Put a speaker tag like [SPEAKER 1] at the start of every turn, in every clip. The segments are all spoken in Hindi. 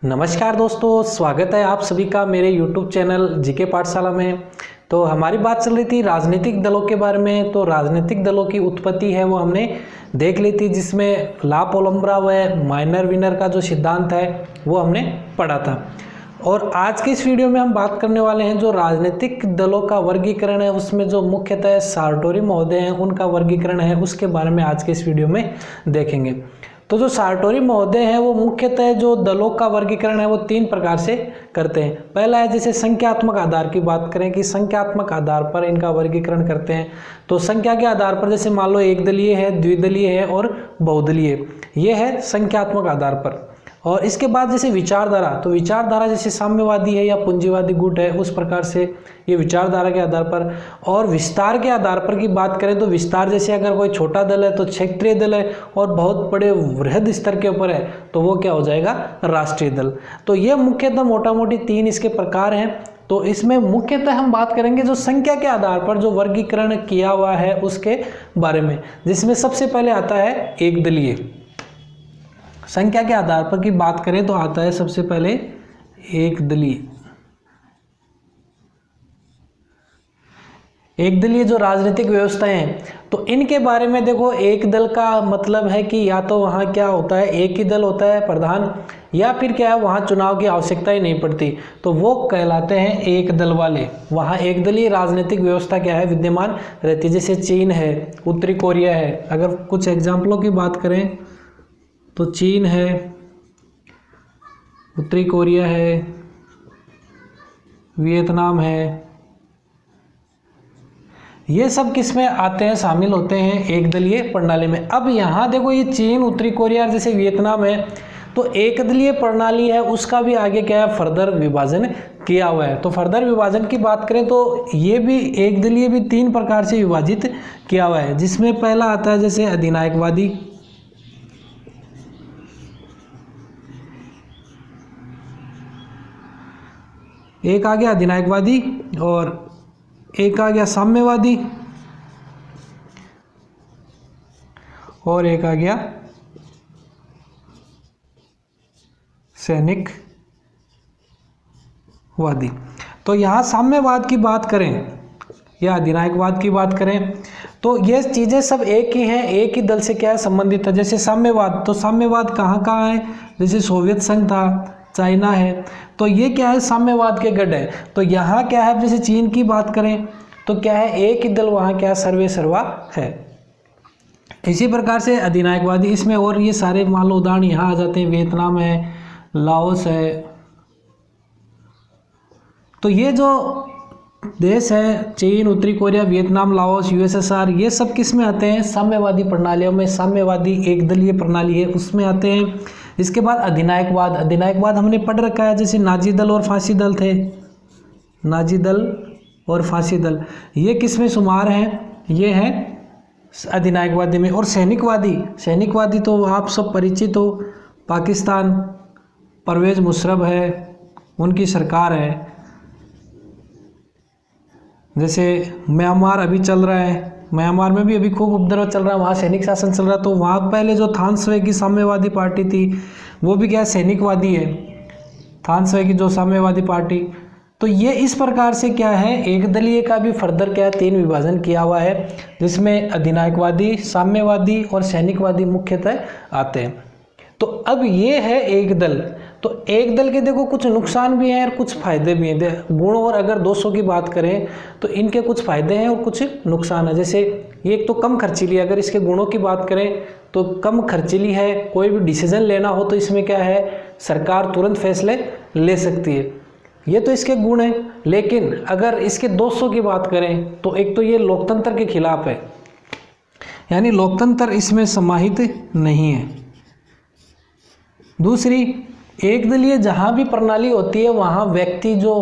[SPEAKER 1] नमस्कार दोस्तों, स्वागत है आप सभी का मेरे YouTube चैनल जीके पाठशाला में। तो हमारी बात चल रही थी राजनीतिक दलों के बारे में। तो राजनीतिक दलों की उत्पत्ति है वो हमने देख ली थी, जिसमें ला पोलम्ब्रा व माइनर विनर का जो सिद्धांत है वो हमने पढ़ा था। और आज के इस वीडियो में हम बात करने वाले हैं जो राजनीतिक दलों का वर्गीकरण है, उसमें जो मुख्यतः सार्टोरी महोदय हैं उनका वर्गीकरण है, उसके बारे में आज के इस वीडियो में देखेंगे। तो जो सार्टोरी महोदय हैं वो मुख्यतः जो दलों का वर्गीकरण है वो तीन प्रकार से करते हैं। पहला है जैसे संख्यात्मक आधार की बात करें कि संख्यात्मक आधार पर इनका वर्गीकरण करते हैं। तो संख्या के आधार पर जैसे मान लो एक दलीय है, द्विदलीय है और बहुदलीय, ये है संख्यात्मक आधार पर। और इसके बाद जैसे विचारधारा, तो विचारधारा जैसे साम्यवादी है या पूंजीवादी गुट है, उस प्रकार से ये विचारधारा के आधार पर। और विस्तार के आधार पर की बात करें तो विस्तार जैसे अगर कोई छोटा दल है तो क्षेत्रीय दल है, और बहुत बड़े वृहद स्तर के ऊपर है तो वो क्या हो जाएगा, राष्ट्रीय दल। तो ये मुख्यतः मोटा मोटी तीन इसके प्रकार हैं। तो इसमें मुख्यतः हम बात करेंगे जो संख्या के आधार पर जो वर्गीकरण किया हुआ है उसके बारे में, जिसमें सबसे पहले आता है एक दलीय। संख्या के आधार पर की बात करें तो आता है सबसे पहले एक दलीय। एक दलीय जो राजनीतिक व्यवस्थाएं हैं, तो इनके बारे में देखो, एक दल का मतलब है कि या तो वहाँ क्या होता है, एक ही दल होता है प्रधान, या फिर क्या है वहाँ चुनाव की आवश्यकता ही नहीं पड़ती, तो वो कहलाते हैं एक दल वाले। वहाँ एक दलीय राजनीतिक व्यवस्था क्या है, विद्यमान रहती है। जैसे चीन है, उत्तरी कोरिया है, अगर कुछ एग्जाम्पलों की बात करें तो चीन है, उत्तरी कोरिया है, वियतनाम है, ये सब किस में आते हैं, शामिल होते हैं एक दलीय प्रणाली में। अब यहाँ देखो ये चीन, उत्तरी कोरिया जैसे वियतनाम है, तो एक दलीय प्रणाली है, उसका भी आगे क्या है, फर्दर विभाजन किया हुआ है। तो फर्दर विभाजन की बात करें तो ये भी एक दलीय भी तीन प्रकार से विभाजित किया हुआ है, जिसमें पहला आता है जैसे अधिनायकवादी, एक आ गया अधिनायकवादी, और एक आ गया साम्यवादी, और एक आ गया सैनिकवादी। तो यहाँ साम्यवाद की बात करें या अधिनायकवाद की बात करें तो ये चीज़ें सब एक ही हैं, एक ही दल से क्या है, संबंधित है। जैसे साम्यवाद, तो साम्यवाद कहाँ कहाँ है, जैसे सोवियत संघ था, चाइना है, तो ये क्या है, साम्यवाद के गढ़ है। तो यहाँ क्या है, जैसे चीन की बात करें तो क्या है, एक ही दल वहाँ क्या सर्वे सर्वा है। इसी प्रकार से अधिनायकवादी, इसमें और ये सारे मान लो उदाहरण यहाँ आ जाते हैं, वियतनाम है, लाओस है। तो ये जो देश है, चीन, उत्तरी कोरिया, वियतनाम, लाओस, यूएसएसआर, ये सब किस में आते हैं, साम्यवादी प्रणालियों में। साम्यवादी एक दलीय प्रणाली है उसमें आते हैं। इसके बाद अधिनायकवाद, अधिनायकवाद हमने पढ़ रखा है, जैसे नाजी दल और फांसी दल थे, नाजी दल और फांसी दल, ये किस में शुमार हैं, ये हैं अधिनायकवादी में। और सैनिकवादी, सैनिकवादी तो आप सब परिचित हो, पाकिस्तान, परवेज मुशर्रफ है, उनकी सरकार है। जैसे म्यांमार अभी चल रहा है, म्यांमार में भी अभी खूब उपद्रव चल रहा है, वहाँ सैनिक शासन चल रहा है। तो वहाँ पहले जो थान स्वे की साम्यवादी पार्टी थी वो भी क्या है, सैनिकवादी है, थान स्वे की जो साम्यवादी पार्टी। तो ये इस प्रकार से क्या है, एक दलीय का भी फर्दर क्या है, तीन विभाजन किया हुआ है, जिसमें अधिनायकवादी, साम्यवादी और सैनिकवादी मुख्यतः आते हैं। तो अब ये है एक दल। तो एक दल के देखो कुछ नुकसान भी हैं और कुछ फायदे भी हैं। गुण और अगर दोषों की बात करें तो इनके कुछ फायदे हैं और कुछ नुकसान है। जैसे ये एक तो कम खर्चीली, अगर इसके गुणों की बात करें तो कम खर्चीली है, कोई भी डिसीजन लेना हो तो इसमें क्या है, सरकार तुरंत फैसले ले सकती है, ये तो इसके गुण हैं। लेकिन अगर इसके दोषों की बात करें तो एक तो ये लोकतंत्र के खिलाफ है, यानी लोकतंत्र इसमें समाहित नहीं है। दूसरी, एक दलीय जहाँ भी प्रणाली होती है वहाँ व्यक्ति जो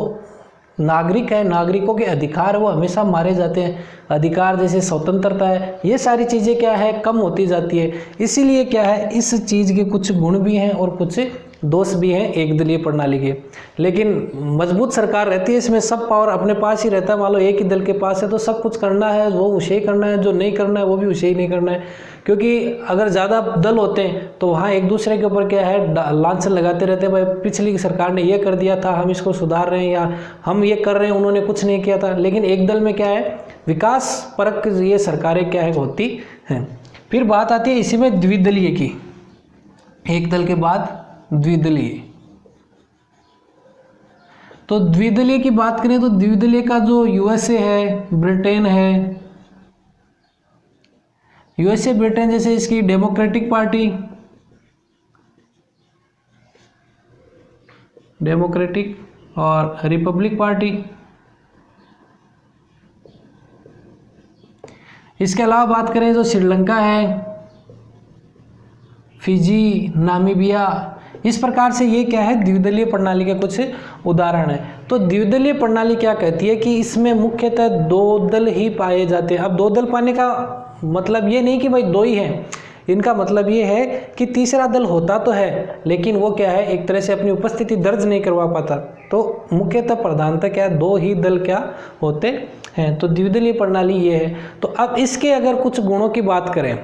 [SPEAKER 1] नागरिक है, नागरिकों के अधिकार वो हमेशा मारे जाते हैं। अधिकार जैसे स्वतंत्रता है, ये सारी चीज़ें क्या है, कम होती जाती है। इसीलिए क्या है, इस चीज़ के कुछ गुण भी हैं और कुछ दोष भी हैं एक दलीय प्रणाली के। लेकिन मजबूत सरकार रहती है, इसमें सब पावर अपने पास ही रहता है। मान लो एक ही दल के पास है तो सब कुछ करना है वो उसे ही करना है, जो नहीं करना है वो भी उसे ही नहीं करना है। क्योंकि अगर ज़्यादा दल होते हैं तो वहाँ एक दूसरे के ऊपर क्या है लांछन लगाते रहते हैं, भाई पिछली सरकार ने ये कर दिया था, हम इसको सुधार रहे हैं, या हम ये कर रहे हैं, उन्होंने कुछ नहीं किया था। लेकिन एक दल में क्या है, विकास परक ये सरकारें क्या है होती हैं। फिर बात आती है इसी में द्विदलीय की, एक दल के बाद द्विदलीय। तो द्विदलीय की बात करें तो द्विदलीय का जो यूएसए है, ब्रिटेन है, यूएसए ब्रिटेन जैसे इसकी डेमोक्रेटिक पार्टी, डेमोक्रेटिक और रिपब्लिक पार्टी। इसके अलावा बात करें तो श्रीलंका है, फिजी, नामीबिया। इस प्रकार से ये क्या है द्विदलीय प्रणाली के कुछ उदाहरण है। तो द्विदलीय प्रणाली क्या कहती है कि इसमें मुख्यतः दो दल ही पाए जाते हैं। अब दो दल पाने का मतलब ये नहीं कि भाई दो ही हैं, इनका मतलब ये है कि तीसरा दल होता तो है लेकिन वो क्या है एक तरह से अपनी उपस्थिति दर्ज नहीं करवा पाता। तो मुख्यतः प्रधानतः क्या है दो ही दल क्या होते हैं। तो द्विदलीय प्रणाली ये है। तो अब इसके अगर कुछ गुणों की बात करें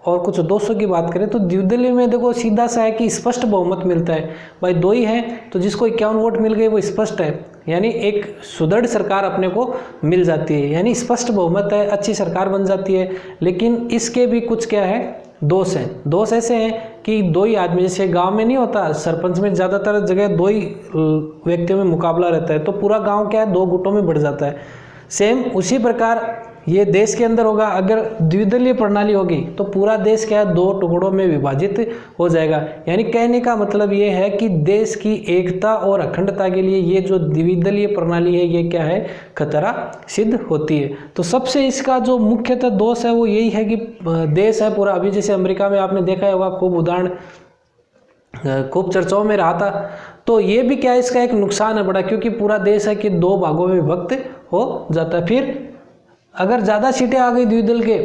[SPEAKER 1] और कुछ दोषों की बात करें तो द्विदलीय में देखो सीधा सा है कि स्पष्ट बहुमत मिलता है। भाई दो ही है तो जिसको 51 वोट मिल गए वो स्पष्ट है, यानी एक सुदृढ़ सरकार अपने को मिल जाती है, यानी स्पष्ट बहुमत है, अच्छी सरकार बन जाती है। लेकिन इसके भी कुछ क्या है दोष हैं। दोष ऐसे हैं कि दो ही आदमी, जैसे गांव में नहीं होता सरपंच में ज़्यादातर जगह दो ही व्यक्तियों में मुकाबला रहता है तो पूरा गांव क्या है दो गुटों में बढ़ जाता है। सेम उसी प्रकार ये देश के अंदर होगा। अगर द्विदलीय प्रणाली होगी तो पूरा देश क्या है दो टुकड़ों में विभाजित हो जाएगा। यानी कहने का मतलब ये है कि देश की एकता और अखंडता के लिए ये जो द्विदलीय प्रणाली है ये क्या है खतरा सिद्ध होती है। तो सबसे इसका जो मुख्यतः दोष है वो यही है कि देश है पूरा, अभी जैसे अमेरिका में आपने देखा होगा खूब उदाहरण खूब चर्चाओं में रहा था। तो ये भी क्या है इसका एक नुकसान है बड़ा, क्योंकि पूरा देश है कि दो भागों में विभक्त हो जाता है। फिर अगर ज़्यादा सीटें आ गई द्विदल के,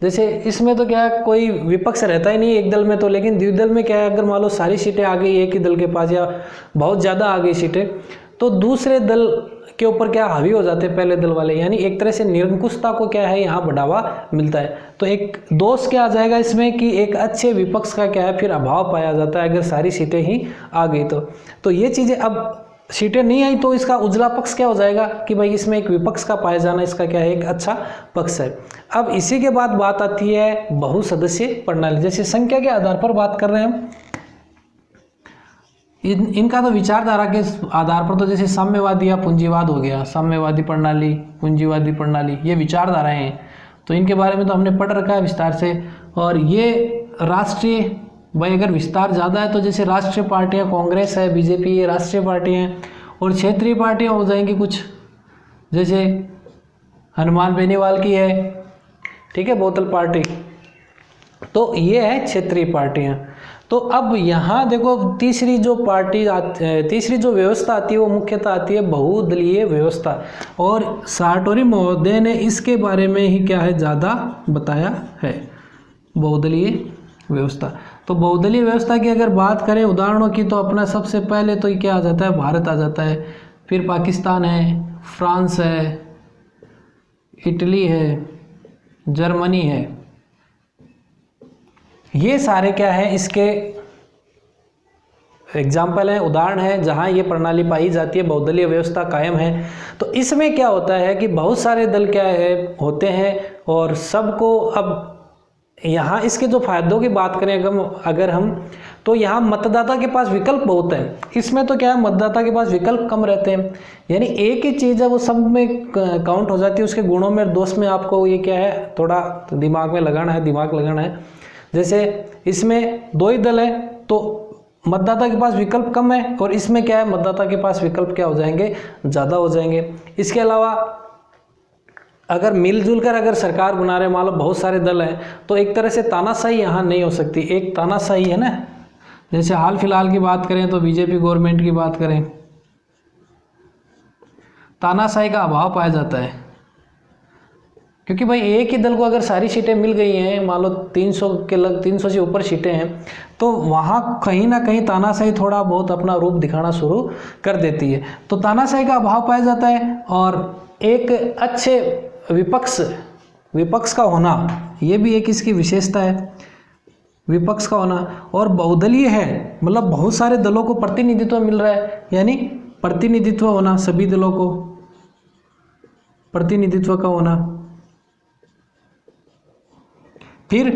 [SPEAKER 1] जैसे इसमें तो क्या है कोई विपक्ष रहता ही नहीं एक दल में, तो लेकिन द्विदल में क्या है अगर मान लो सारी सीटें आ गई एक ही दल के पास या बहुत ज़्यादा आ गई सीटें तो दूसरे दल के ऊपर क्या हावी हो जाते हैं पहले दल वाले, यानी एक तरह से निरंकुशता को क्या है यहाँ बढ़ावा मिलता है। तो एक दोष क्या आ जाएगा इसमें कि एक अच्छे विपक्ष का क्या है फिर अभाव पाया जाता है अगर सारी सीटें ही आ गई तो ये चीज़ें अब सीटें नहीं आई तो इसका उजला पक्ष क्या हो जाएगा कि भाई इसमें एक विपक्ष का पाया जाना इसका क्या है एक अच्छा पक्ष है। अब इसी के बाद बात आती है बहुसदस्यीय प्रणाली। जैसे संख्या के आधार पर बात कर रहे हैं हम, इनका तो विचारधारा के आधार पर तो जैसे साम्यवादी या पूंजीवाद हो गया, साम्यवादी प्रणाली, पूंजीवादी प्रणाली, ये विचारधाराएं हैं। तो इनके बारे में तो हमने पढ़ रखा है विस्तार से। और ये राष्ट्रीय, भाई अगर विस्तार ज़्यादा है तो जैसे राष्ट्रीय पार्टियां कांग्रेस है, बीजेपी, ये राष्ट्रीय पार्टियां हैं। और क्षेत्रीय पार्टियां हो जाएंगी कुछ, जैसे हनुमान बेनीवाल की है, ठीक है, बोतल पार्टी। तो ये है क्षेत्रीय पार्टियां। तो अब यहाँ देखो तीसरी जो व्यवस्था आती है वो मुख्यतः आती है बहुदलीय व्यवस्था। और सार्टोरी महोदय ने इसके बारे में ही क्या है ज़्यादा बताया है, बहुदलीय व्यवस्था। तो बहुदलीय व्यवस्था की अगर बात करें उदाहरणों की तो अपना सबसे पहले तो ये क्या आ जाता है भारत आ जाता है, फिर पाकिस्तान है, फ्रांस है, इटली है, जर्मनी है। ये सारे क्या है इसके एग्जाम्पल हैं, उदाहरण हैं जहां ये प्रणाली पाई जाती है, बहुदलीय व्यवस्था कायम है। तो इसमें क्या होता है कि बहुत सारे दल क्या है होते हैं और सबको, अब यहाँ इसके जो फायदों की बात करें अगर हम तो यहाँ मतदाता के पास विकल्प बहुत है। इसमें तो क्या है मतदाता के पास विकल्प कम रहते हैं, यानी एक ही चीज़ है वो सब में काउंट हो जाती है। उसके गुणों में दोष में आपको ये क्या है थोड़ा दिमाग लगाना है। जैसे इसमें दो ही दल है तो मतदाता के पास विकल्प कम है, और इसमें क्या है मतदाता के पास विकल्प क्या हो जाएंगे ज़्यादा हो जाएंगे। इसके अलावा अगर मिलजुल कर अगर सरकार बना रहे, मान लो बहुत सारे दल हैं तो एक तरह से तानाशाही यहाँ नहीं हो सकती। एक तानाशाही है ना, जैसे हाल फिलहाल की बात करें तो बीजेपी गवर्नमेंट की बात करें, तानाशाही का अभाव पाया जाता है। क्योंकि भाई एक ही दल को अगर सारी सीटें मिल गई हैं, मान लो 300 से ऊपर सीटें हैं, तो वहाँ कहीं ना कहीं तानाशाही थोड़ा बहुत अपना रूप दिखाना शुरू कर देती है। तो तानाशाही का अभाव पाया जाता है और एक अच्छे विपक्ष का होना, ये भी एक इसकी विशेषता है, विपक्ष का होना। और बहुदलीय है, मतलब बहुत सारे दलों को प्रतिनिधित्व मिल रहा है, यानी प्रतिनिधित्व होना, सभी दलों को प्रतिनिधित्व का होना। फिर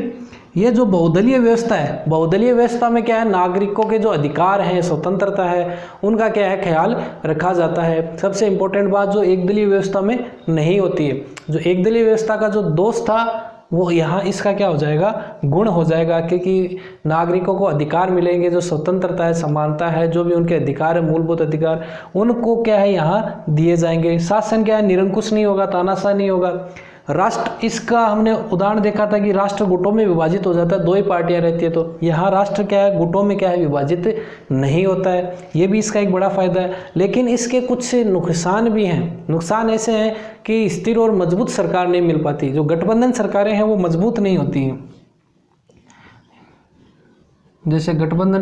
[SPEAKER 1] ये जो बहुदलीय व्यवस्था है, बहुदलीय व्यवस्था में क्या है, नागरिकों के जो अधिकार हैं, स्वतंत्रता है, उनका क्या है, ख्याल रखा जाता है। सबसे इम्पोर्टेंट बात जो एकदलीय व्यवस्था में नहीं होती है, जो एकदलीय व्यवस्था का जो दोष था वो यहाँ इसका क्या हो जाएगा, गुण हो जाएगा, क्योंकि नागरिकों को अधिकार मिलेंगे, जो स्वतंत्रता है, समानता है, जो भी उनके अधिकार है, मूलभूत अधिकार, उनको क्या है यहाँ दिए जाएंगे। शासन क्या है, निरंकुश नहीं होगा, तानाशाह नहीं होगा। राष्ट्र, इसका हमने उदाहरण देखा था कि राष्ट्र गुटों में विभाजित हो जाता है, 2 ही पार्टियां रहती है, तो यहाँ राष्ट्र क्या है, गुटों में क्या है, विभाजित नहीं होता है। ये भी इसका एक बड़ा फायदा है। लेकिन इसके कुछ नुकसान भी हैं। नुकसान ऐसे हैं कि स्थिर और मजबूत सरकार नहीं मिल पाती, जो गठबंधन सरकारें हैं वो मजबूत नहीं होती हैं। जैसे गठबंधन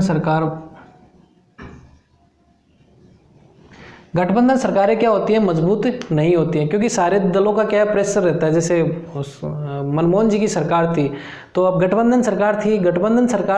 [SPEAKER 1] सरकारें क्या होती है, मजबूत नहीं होती हैं, क्योंकि सारे दलों का क्या है, प्रेशर रहता है। जैसे मनमोहन जी की सरकार थी, तो अब गठबंधन सरकार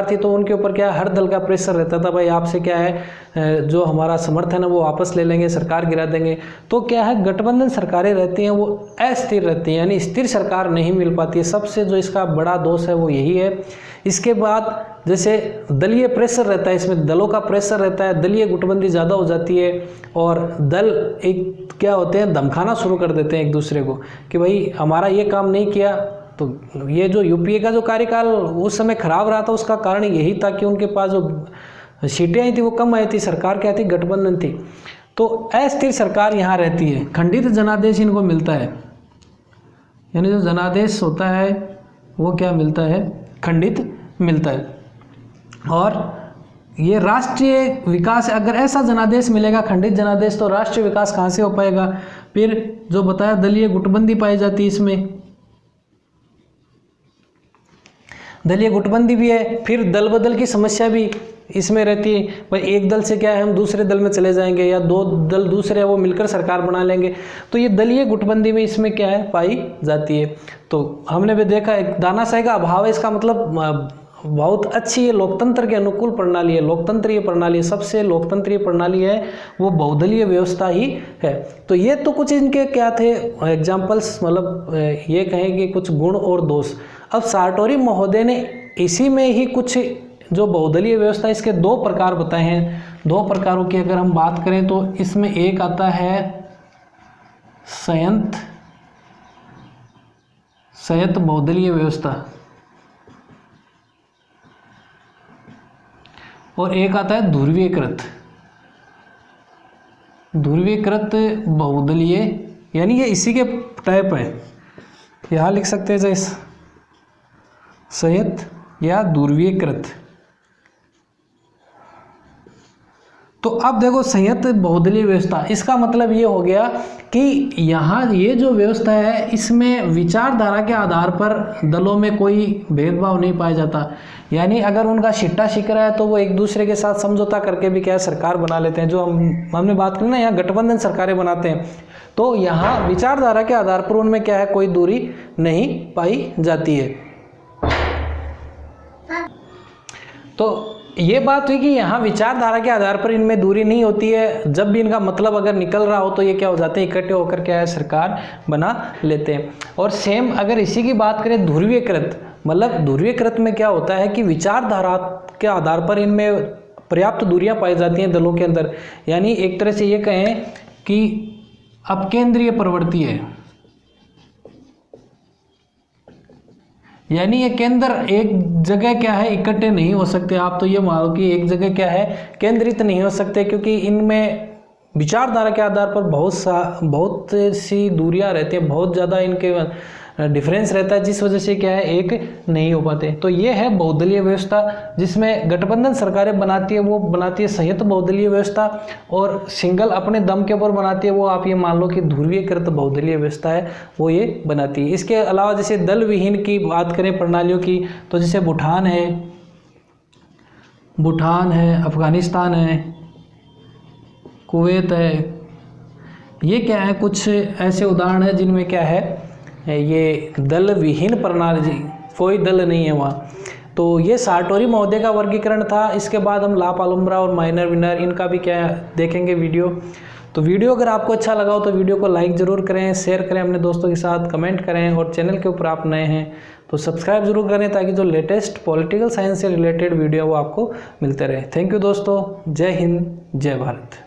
[SPEAKER 1] थी तो उनके ऊपर क्या है, हर दल का प्रेशर रहता था, भाई आपसे क्या है, जो हमारा समर्थन है वो वापस ले लेंगे, सरकार गिरा देंगे। तो क्या है, गठबंधन सरकारें रहती हैं वो अस्थिर रहती हैं, यानी स्थिर सरकार नहीं मिल पाती है। सबसे जो इसका बड़ा दोष है वो यही है। इसके बाद जैसे दलीय प्रेशर रहता है, इसमें दलों का प्रेशर रहता है, दलीय गुटबंदी ज़्यादा हो जाती है और दल एक क्या होते हैं, धमकाना शुरू कर देते हैं एक दूसरे को कि भाई हमारा ये काम नहीं किया। तो ये जो यूपीए का जो कार्यकाल उस समय खराब रहा था, उसका कारण यही था कि उनके पास जो सीटें आई थी वो कम आई थी, सरकार क्या थी, गठबंधन थी। तो अस्थिर सरकार यहाँ रहती है। खंडित जनादेश इनको मिलता है, यानी जो जनादेश होता है वो क्या मिलता है, खंडित मिलता है। और ये राष्ट्रीय विकास, अगर ऐसा जनादेश मिलेगा, खंडित जनादेश, तो राष्ट्रीय विकास कहाँ से हो पाएगा। फिर जो बताया, दलीय गुटबंदी पाई जाती है, इसमें दलीय गुटबंदी भी है। फिर दल बदल की समस्या भी इसमें रहती है, भाई एक दल से क्या है, हम दूसरे दल में चले जाएंगे, या 2 दल दूसरे हैं वो मिलकर सरकार बना लेंगे। तो ये दलीय गुटबंदी में इसमें क्या है, पाई जाती है। तो हमने भी देखा एक तानाशाही का अभाव है, इसका मतलब बहुत अच्छी ये लोकतंत्र के अनुकूल प्रणाली है। लोकतंत्रीय प्रणाली, सबसे लोकतंत्रीय प्रणाली है वो बहुदलीय व्यवस्था ही है। तो ये तो कुछ इनके क्या थे एग्जाम्पल्स, मतलब ये कहें कि कुछ गुण और दोष। अब सार्टोरी महोदय ने इसी में ही कुछ जो बहुदलीय व्यवस्था, इसके 2 प्रकार बताए हैं। 2 प्रकारों की अगर हम बात करें तो इसमें एक आता है संयत बहुदलीय व्यवस्था, और एक आता है ध्रुवीकृत बहुदलीय, यानी ये इसी के टाइप है। यहाँ लिख सकते हैं जैसे संयत या ध्रुवीकृत। तो अब देखो, संयत बहुदलीय व्यवस्था, इसका मतलब ये हो गया कि यहाँ ये जो व्यवस्था है, इसमें विचारधारा के आधार पर दलों में कोई भेदभाव नहीं पाया जाता। यानी अगर उनका शिट्टा शिकरा है तो वो एक दूसरे के साथ समझौता करके भी क्या सरकार बना लेते हैं। जो हमने बात की ना, यहाँ गठबंधन सरकारें बनाते हैं, तो यहाँ विचारधारा के आधार पर उनमें क्या है, कोई दूरी नहीं पाई जाती है। तो ये बात हुई कि यहाँ विचारधारा के आधार पर इनमें दूरी नहीं होती है। जब भी इनका मतलब अगर निकल रहा हो तो ये क्या हो जाते हैं, इकट्ठे होकर क्या है, सरकार बना लेते हैं। और सेम अगर इसी की बात करें ध्रुवीकृत, मतलब ध्रुवीकृत में क्या होता है कि विचारधारा के आधार पर इनमें पर्याप्त दूरियां पाई जाती हैं दलों के अंदर। यानी एक तरह से ये कहें कि अपकेंद्रीय प्रवृत्ति है, यानी ये केंद्र एक जगह क्या है, इकट्ठे नहीं हो सकते। आप तो ये मानो कि एक जगह क्या है, केंद्रित नहीं हो सकते, क्योंकि इनमें विचारधारा के आधार पर बहुत सी दूरियां रहती हैं, बहुत ज़्यादा इनके डिफरेंस रहता है, जिस वजह से क्या है एक नहीं हो पाते। तो ये है बहुदलीय व्यवस्था, जिसमें गठबंधन सरकारें बनाती है, वो बनाती है संयुक्त बहुदलीय व्यवस्था, और सिंगल अपने दम के ऊपर बनाती है, वो आप ये मान लो कि ध्रुवीकृत बहुदलीय व्यवस्था है, वो ये बनाती है। इसके अलावा जैसे दल विहीन की बात करें प्रणालियों की, तो जैसे भूटान है, अफगानिस्तान है, कुवैत है, ये क्या है कुछ ऐसे उदाहरण है जिनमें क्या है ये दल विहीन प्रणाली, कोई दल नहीं है वहाँ। तो ये सार्टोरी महोदय का वर्गीकरण था। इसके बाद हम ला पालुम्ब्रा और माइनर विनर इनका भी क्या देखेंगे वीडियो। तो वीडियो अगर आपको अच्छा लगा हो तो वीडियो को लाइक ज़रूर करें, शेयर करें अपने दोस्तों के साथ, कमेंट करें, और चैनल के ऊपर आप नए हैं तो सब्सक्राइब जरूर करें, ताकि जो लेटेस्ट पॉलिटिकल साइंस से रिलेटेड वीडियो वो आपको मिलते रहे। थैंक यू दोस्तों, जय हिंद, जय भारत।